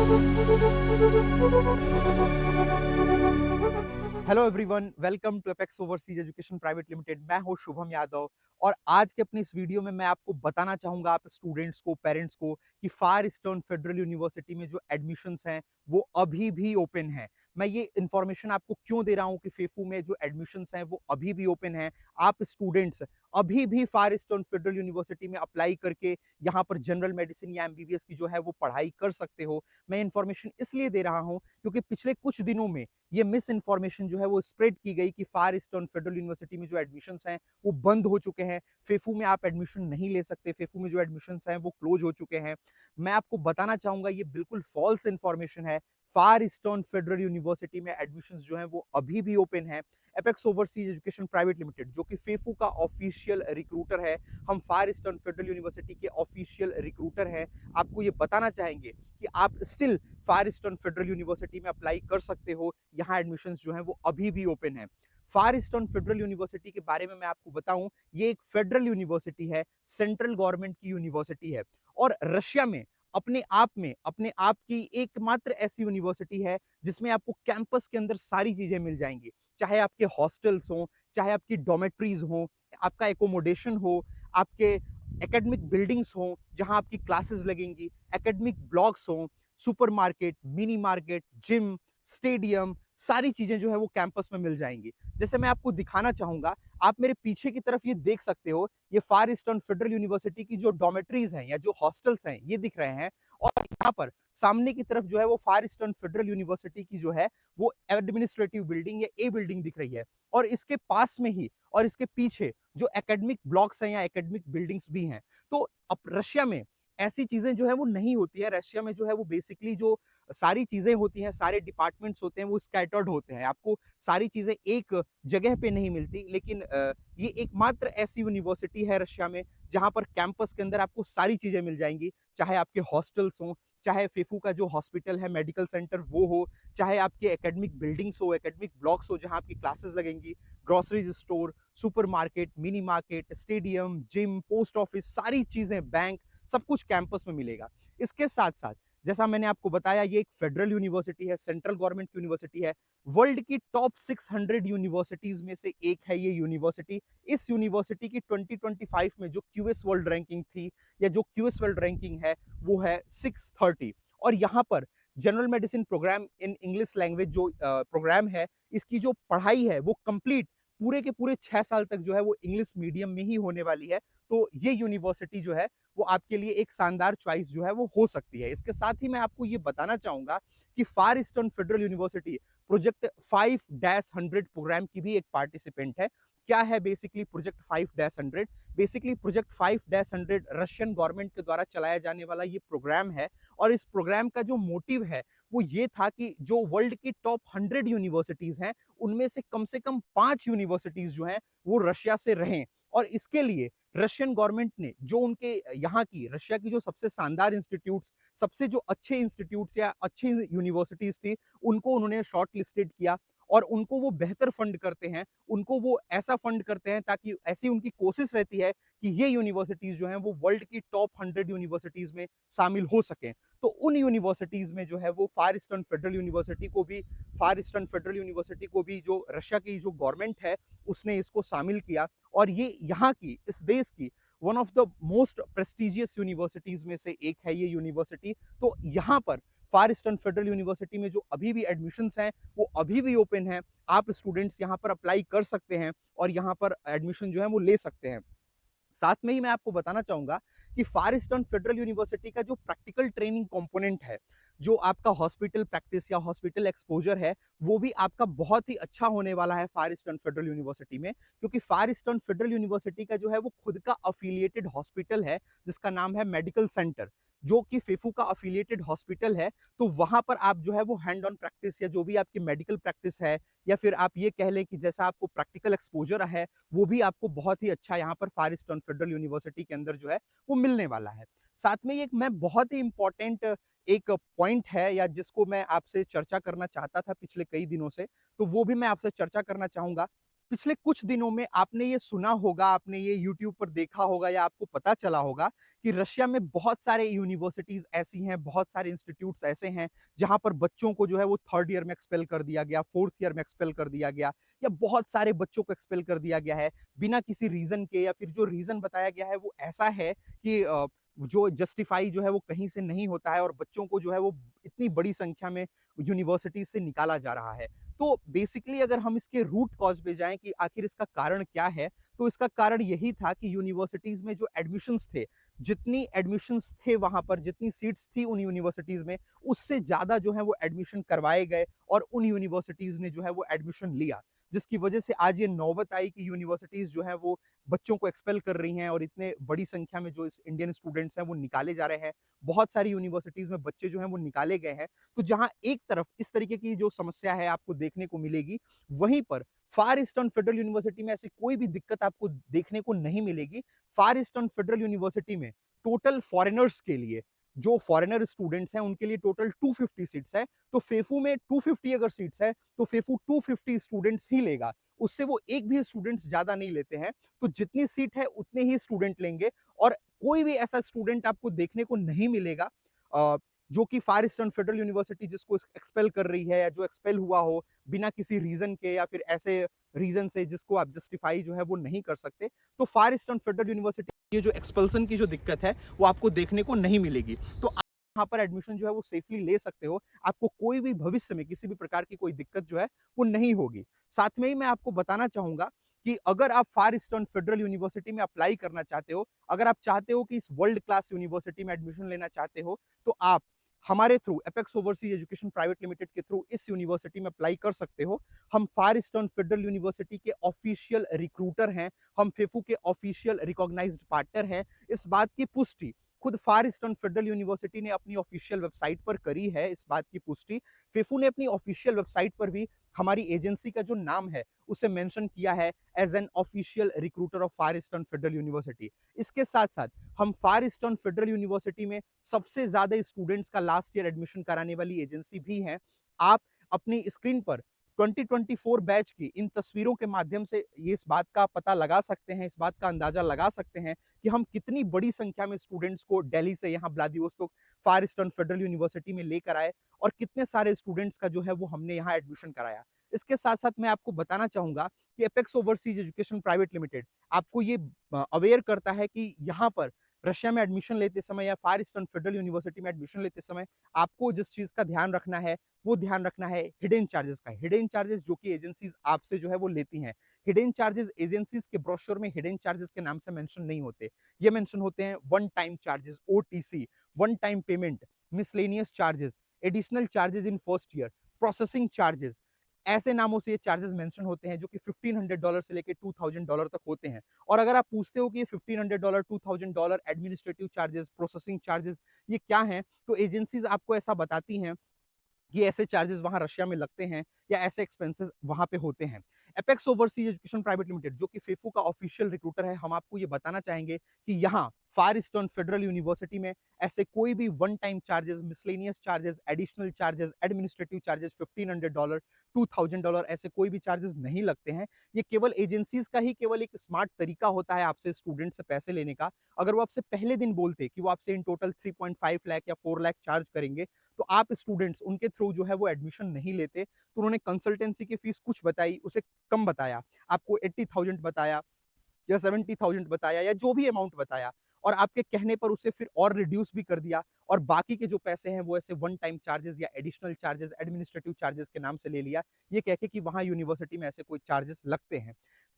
Hello everyone, welcome to Apex Overseas Education Private Limited. मैं हूं शुभम यादव और आज के अपनी इस वीडियो में मैं आपको बताना चाहूंगा, आप स्टूडेंट्स को, पेरेंट्स को, कि फार ईस्टर्न फेडरल यूनिवर्सिटी में जो एडमिशन्स हैं वो अभी भी ओपन है। मैं ये इन्फॉर्मेशन आपको क्यों दे रहा हूं कि फेफू में जो एडमिशन्स हैं वो अभी भी ओपन है। आप स्टूडेंट्स अभी भी फार ईस्टर्न फेडरल यूनिवर्सिटी में अप्लाई करके यहाँ पर जनरल मेडिसिन या एमबीबीएस की जो है वो पढ़ाई कर सकते हो। मैं इन्फॉर्मेशन इसलिए दे रहा हूँ क्योंकि पिछले कुछ दिनों में ये मिस इन्फॉर्मेशन जो है वो स्प्रेड की गई कि फार ईस्टर्न फेडरल यूनिवर्सिटी में जो एडमिशन्स हैं वो बंद हो चुके हैं। फेफू में आप एडमिशन नहीं ले सकते, फेफू में जो एडमिशन्स हैं वो क्लोज हो चुके हैं। मैं आपको बताना चाहूंगा ये बिल्कुल फॉल्स इन्फॉर्मेशन है। फार ईस्टर्न फेडरल यूनिवर्सिटी में एडमिशन्स जो हैं वो अभी भी ओपन है। Apex Overseas Education Private limited जो कि फेफू का ऑफिशियल रिक्रूटर है, हम फार ईस्टर्न फेडरल यूनिवर्सिटी के ऑफिशियल रिक्रूटर हैं, आपको ये बताना चाहेंगे कि आप स्टिल फार ईस्टर्न फेडरल यूनिवर्सिटी में अप्लाई कर सकते हो। यहाँ एडमिशन्स जो हैं वो अभी भी ओपन है। फार ईस्टर्न फेडरल यूनिवर्सिटी के बारे में मैं आपको बताऊं, ये एक फेडरल यूनिवर्सिटी है, सेंट्रल गवर्नमेंट की यूनिवर्सिटी है और रशिया में अपने आप की एकमात्र ऐसी यूनिवर्सिटी है जिसमें आपको कैंपस के अंदर सारी चीजें मिल जाएंगी। चाहे आपके हॉस्टल्स हो, चाहे आपकी डॉमेट्रीज हो, आपका एकोमोडेशन हो, आपके एकेडमिक बिल्डिंग्स हो जहां आपकी क्लासेस लगेंगी, एकेडमिक ब्लॉक्स हो, supermarket, mini market, gym, stadium, सारी चीजें जो है वो कैंपस में मिल जाएंगी। जैसे मैं आपको दिखाना चाहूंगा, आप मेरे पीछे की तरफ ये देख सकते हो, ये फार ईस्टर्न फेडरल यूनिवर्सिटी की जो डॉमेट्रीज हैं या जो हॉस्टल्स हैं ये दिख रहे हैं। और यहाँ पर सामने की तरफ जो है वो फार ईस्टर्न फेडरल यूनिवर्सिटी की जो है वो एडमिनिस्ट्रेटिव बिल्डिंग या ए बिल्डिंग दिख रही है। और इसके पास में ही और इसके पीछे जो एकेडमिक ब्लॉक्स हैं या एकेडमिक बिल्डिंग्स भी हैं। तो अब रशिया में ऐसी चीजें जो है वो नहीं होती है। रशिया में जो है वो बेसिकली जो सारी चीजें होती हैं, सारे डिपार्टमेंट्स होते हैं वो स्कैटर्ड होते हैं, आपको सारी चीजें एक जगह पे नहीं मिलती। लेकिन ये एकमात्र ऐसी यूनिवर्सिटी है रशिया में जहां पर कैंपस के अंदर आपको सारी चीजें मिल जाएंगी। चाहे आपके हॉस्टल्स हो, चाहे फेफू का जो हॉस्पिटल है, मेडिकल सेंटर वो हो, चाहे आपके एकेडमिक बिल्डिंग्स हो, एकेडमिक ब्लॉक्स हो जहां आपकी क्लासेस लगेंगी, groceries store, supermarket, mini market, stadium, gym, post office, सारी चीजें, बैंक, सब कुछ कैंपस में मिलेगा। इसके साथ साथ जैसा मैंने आपको बताया, ये एक फेडरल यूनिवर्सिटी है, सेंट्रल गवर्नमेंट की यूनिवर्सिटी है। वर्ल्ड की टॉप 600 यूनिवर्सिटीज में से एक है ये यूनिवर्सिटी। इस यूनिवर्सिटी की 2025 में जो क्यूएस वर्ल्ड रैंकिंग थी या जो क्यूएस वर्ल्ड रैंकिंग है वो है 630। और यहाँ पर general medicine program in English language जो प्रोग्राम है, इसकी जो पढ़ाई है वो कंप्लीट पूरे के पूरे 6 साल तक जो है वो इंग्लिश मीडियम में ही होने वाली है। तो ये यूनिवर्सिटी जो है वो आपके लिए एक शानदार चॉइस जो है वो हो सकती है। इसके साथ ही मैं आपको ये बताना चाहूंगा कि far eastern federal university project 5-100 program की भी एक पार्टिसिपेंट है। क्या है basically project 5-100? Basically project 5-100 Russian government के द्वारा चलाया जाने वाला ये प्रोग्राम है। और इस प्रोग्राम का जो मोटिव है वो ये था कि जो वर्ल्ड की टॉप 100 यूनिवर्सिटीज हैं उनमें से कम 5 यूनिवर्सिटीज जो हैं वो रशिया से रहें। और इसके लिए रशियन गवर्नमेंट ने जो उनके यहाँ की रशिया की जो सबसे शानदार इंस्टीट्यूट्स, सबसे जो अच्छे इंस्टीट्यूट्स या अच्छी यूनिवर्सिटीज थी, उनको उन्होंने शॉर्ट लिस्टेड किया और उनको वो बेहतर फंड करते हैं, उनको वो ऐसा फंड करते हैं ताकि ऐसी उनकी कोशिश रहती है कि ये यूनिवर्सिटीज जो हैं वो वर्ल्ड की टॉप 100 यूनिवर्सिटीज में शामिल हो सकें। तो उन यूनिवर्सिटीज में जो है वो फार ईस्टर्न फेडरल यूनिवर्सिटी को भी, फार ईस्टर्न फेडरल यूनिवर्सिटी को भी जो रशिया की जो गवर्नमेंट है उसने इसको शामिल किया। और ये यहाँ की, इस देश की one of the most prestigious universities में से एक है ये यूनिवर्सिटी। तो यहाँ पर फार ईस्टर्न फेडरल यूनिवर्सिटी में जो अभी भी एडमिशन्स हैं वो अभी भी ओपन है। आप स्टूडेंट्स यहाँ पर अप्लाई कर सकते हैं और यहाँ पर एडमिशन जो है वो ले सकते हैं। साथ में ही मैं आपको बताना चाहूंगा कि फार ईस्टर्न फेडरल यूनिवर्सिटी का जो प्रैक्टिकल ट्रेनिंग कंपोनेंट है, जो आपका हॉस्पिटल प्रैक्टिस या हॉस्पिटल एक्सपोजर है, वो भी आपका बहुत ही अच्छा होने वाला है फार ईस्टर्न फेडरल यूनिवर्सिटी में। क्योंकि फार ईस्टर्न फेडरल यूनिवर्सिटी का जो है वो खुद का अफिलिएटेड हॉस्पिटल है जिसका नाम है मेडिकल सेंटर, जो कि फेफू का अफिलिएटेड हॉस्पिटल है। तो वहां पर आप जो है वो हैंड ऑन प्रैक्टिस या जो भी आपकी मेडिकल प्रैक्टिस है, या फिर आप ये कह लें कि जैसा आपको प्रैक्टिकल एक्सपोजर है, वो भी आपको बहुत ही अच्छा यहाँ पर फार ईस्टर्न फेडरल यूनिवर्सिटी के अंदर जो है वो मिलने वाला है। साथ में एक मैं बहुत ही इंपॉर्टेंट एक पॉइंट है या जिसको मैं आपसे चर्चा करना चाहता था पिछले कई दिनों से, तो वो भी मैं आपसे चर्चा करना चाहूंगा। पिछले कुछ दिनों में आपने ये सुना होगा, आपने ये यूट्यूब पर देखा होगा या आपको पता चला होगा कि रशिया में बहुत सारे यूनिवर्सिटीज ऐसी हैं, बहुत सारे इंस्टीट्यूट्स ऐसे हैं जहां पर बच्चों को जो है वो थर्ड ईयर में एक्सपेल कर दिया गया, फोर्थ ईयर में एक्सपेल कर दिया गया, या बहुत सारे बच्चों को एक्सपेल कर दिया गया है बिना किसी रीजन के, या फिर जो रीजन बताया गया है वो ऐसा है कि जो जस्टिफाई जो है वो कहीं से नहीं होता है और बच्चों को जो है वो इतनी बड़ी संख्या में यूनिवर्सिटीज से निकाला जा रहा है। तो बेसिकली अगर हम इसके रूट कॉज पे जाएं कि आखिर इसका कारण क्या है, तो इसका कारण यही था कि यूनिवर्सिटीज में जो एडमिशन्स थे, जितनी एडमिशन्स थे वहां पर, जितनी सीट्स थी उन यूनिवर्सिटीज में, उससे ज्यादा जो है वो एडमिशन करवाए गए और उन यूनिवर्सिटीज ने जो है वो एडमिशन लिया, जिसकी वजह से आज ये नौबत आई कि यूनिवर्सिटीज जो है वो बच्चों को एक्सपेल कर रही हैं और इतने बड़ी संख्या में जो इंडियन स्टूडेंट्स हैं वो निकाले जा रहे हैं। बहुत सारी यूनिवर्सिटीज में बच्चे जो हैं वो निकाले गए हैं। तो जहां एक तरफ इस तरीके की जो समस्या है आपको देखने को मिलेगी, वहीं पर फार ईस्टर्न फेडरल यूनिवर्सिटी में ऐसी कोई भी दिक्कत आपको देखने को नहीं मिलेगी। फार ईस्टर्न फेडरल यूनिवर्सिटी में टोटल फॉरेनर्स के लिए, जो फॉरेनर स्टूडेंट्स हैं उनके लिए टोटल 250 सीट्स है। तो फेफू में 250 अगर सीट्स है तो फेफू 250 स्टूडेंट्स ही लेगा, उससे वो एक भी स्टूडेंट्स ज्यादा नहीं लेते हैं। तो जितनी सीट है उतने ही स्टूडेंट लेंगे और कोई भी ऐसा स्टूडेंट आपको देखने को नहीं मिलेगा जो कि फार ईस्टर्न फेडरल यूनिवर्सिटी जिसको एक्सपेल कर रही है या जो एक्सपेल हुआ हो बिना किसी रीजन के या फिर ऐसे रीजन से जिसको आप जस्टिफाई जो है वो नहीं कर सकते। तो फार ईस्टर्न फेडरल यूनिवर्सिटी ये जो एक्सपल्सन की जो दिक्कत है वो आपको देखने को नहीं मिलेगी। तो आप यहाँ पर एडमिशन जो है वो सेफली ले सकते हो, आपको कोई भी भविष्य में किसी भी प्रकार की कोई दिक्कत जो है वो नहीं होगी। साथ में ही मैं आपको बताना चाहूंगा कि अगर आप फार ईस्टर्न फेडरल यूनिवर्सिटी में अप्लाई करना चाहते हो, अगर आप चाहते हो कि इस वर्ल्ड क्लास यूनिवर्सिटी में एडमिशन लेना चाहते हो, तो आप हमारे through apex Overseas Education Private limited के थ्रू इस यूनिवर्सिटी में अप्लाई कर सकते हो। हम फार ईस्टर्न फेडरल यूनिवर्सिटी के ऑफिशियल रिक्रूटर हैं, हम फेफू के ऑफिशियल रिकॉग्नाइज्ड पार्टनर हैं। इस बात की पुष्टि खुद फार ईस्टर्न फेडरल यूनिवर्सिटी ने अपनी ऑफिशियल वेबसाइट पर करी है। इस बात की पुष्टि फेफू ने अपनी ऑफिशियल वेबसाइट पर भी हमारी एजेंसी का जो नाम है उसे मेंशन किया है as an official recruiter of Far eastern federal University. इसके साथ साथ हम फार ईस्टर्न फेडरल यूनिवर्सिटी में सबसे ज्यादा स्टूडेंट्स का लास्ट ईयर एडमिशन कराने वाली एजेंसी भी हैं। आप अपनी स्क्रीन पर 2024 बैच की इन तस्वीरों के माध्यम से ये इस बात का पता लगा सकते हैं, इस बात का अंदाजा लगा सकते हैं कि हम कितनी बड़ी संख्या में स्टूडेंट्स को दिल्ली से यहाँ व्लादिवोस्तोक फार ईस्टर्न फेडरल यूनिवर्सिटी में लेकर आए और कितने सारे स्टूडेंट्स का जो है वो हमने यहाँ एडमिशन कराया। इसके साथ साथ मैं आपको बताना चाहूंगा कि apex Overseas Education Private limited आपको ये अवेयर करता है कि यहाँ पर रशिया में एडमिशन लेते समय या फार ईस्टर्न फेडरल यूनिवर्सिटी में एडमिशन लेते समय आपको जिस चीज का ध्यान रखना है वो ध्यान रखना है हिडन चार्जेस का। हिडन चार्जेस जो कि एजेंसीज आपसे जो है वो लेती हैं, हिडन चार्जेस एजेंसीज के ब्रोशर में हिडन चार्जेस के नाम से मेंशन नहीं होते। ये मेंशन होते हैं one time charges, OTC, one time payment, miscellaneous charges, additional charges in first year, processing charges, ऐसे नामों से ये चार्जेस मेंशन होते हैं जो कि $1500 से लेके $2000 तक होते हैं। और अगर आप पूछते हो कि ये $1500 $2000 एडमिनिस्ट्रेटिव चार्जेस, प्रोसेसिंग चार्जेस ये क्या हैं, तो एजेंसीज आपको ऐसा बताती हैं ये ऐसे चार्जेस वहां रशिया में लगते हैं या ऐसे एक्सपेंसेस वहां पे होते हैं। Apex Overseas Education Private limited जो कि फेफू का ऑफिशियल रिक्रूटर है, हम आपको ये बताना चाहेंगे कि यहाँ फार ईस्टर्न फेडरल यूनिवर्सिटी में ऐसे कोई भी one time charges, miscellaneous charges, additional charges, administrative charges $1500 $2000 ऐसे कोई भी चार्जेस नहीं लगते हैं। ये केवल एजेंसीज का ही केवल एक स्मार्ट तरीका होता है आपसे स्टूडेंट से पैसे लेने का। अगर वो आपसे पहले दिन बोलते कि वो आपसे इन टोटल 3.5 लाख या 4 लाख चार्ज करेंगे, तो आप स्टूडेंट्स उनके थ्रू जो है वो एडमिशन नहीं लेते। तो उन्होंने कंसल्टेंसी की फीस कुछ बताई, उसे कम बताया, आपको 80,000 बताया या 70,000 बताया या जो भी अमाउंट बताया, और आपके कहने पर उसे फिर और रिड्यूस भी कर दिया और बाकी के जो पैसे हैं वो ऐसे वन टाइम चार्जेस या एडिशनल चार्जेस, एडमिनिस्ट्रेटिव चार्जेस के नाम से ले लिया, ये कह के कि वहां यूनिवर्सिटी में ऐसे कोई चार्जेस लगते हैं।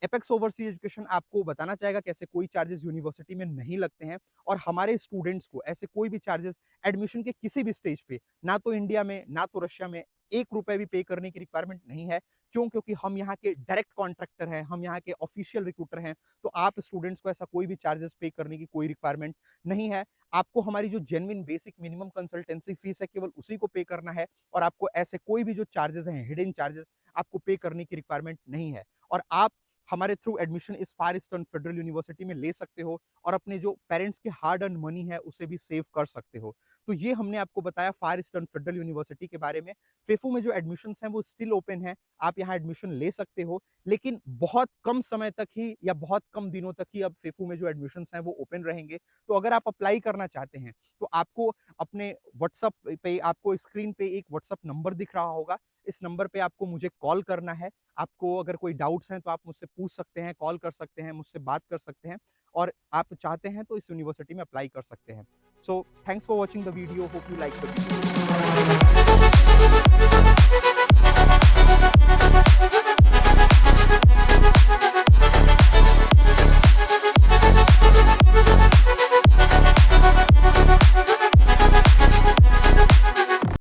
एपेक्स ओवरसीज एजुकेशन आपको बताना चाहेगा कि ऐसे कोई चार्जेस यूनिवर्सिटी में नहीं लगते हैं और हमारे स्टूडेंट्स को ऐसे कोई भी चार्जेस एडमिशन के किसी भी स्टेज पे, ना तो इंडिया में ना तो रशिया में, ₹1 भी पे करने की रिक्वायरमेंट नहीं है। क्यों? क्योंकि हम यहाँ के डायरेक्ट कॉन्ट्रैक्टर हैं, हम यहाँ के ऑफिशियल रिक्रूटर हैं। तो आप स्टूडेंट्स को ऐसा कोई भी चार्जेस पे करने की कोई रिक्वायरमेंट नहीं है। आपको हमारी जो genuine basic minimum consultancy fees है केवल उसी को पे करना है और आपको ऐसे कोई भी जो चार्जेस हैं, हिडन चार्जेस, आपको पे करने की रिक्वायरमेंट नहीं है। और आप हमारे थ्रू एडमिशन इस फार ईस्टर्न फेडरल यूनिवर्सिटी में ले सकते हो और अपने जो पेरेंट्स के हार्ड अर्न मनी है उसे भी सेव कर सकते हो। तो ये हमने आपको बताया फायर ईस्टर्न फेडरल यूनिवर्सिटी के बारे में। फेफू में जो एडमिशंस हैं वो स्टिल ओपन है, आप यहाँ एडमिशन ले सकते हो, लेकिन बहुत कम समय तक ही या बहुत कम दिनों तक ही अब फेफू में जो एडमिशंस हैं वो ओपन रहेंगे। तो अगर आप अप्लाई करना चाहते हैं तो आपको अपने व्हाट्सएप पे, आपको स्क्रीन पे एक व्हाट्सएप नंबर दिख रहा होगा, इस नंबर पे आपको मुझे कॉल करना है। आपको अगर कोई डाउट्स हैं तो आप मुझसे पूछ सकते हैं, कॉल कर सकते हैं, मुझसे बात कर सकते हैं, और आप चाहते हैं तो इस यूनिवर्सिटी में अप्लाई कर सकते हैं। So thanks for watching the video, hope you like the video.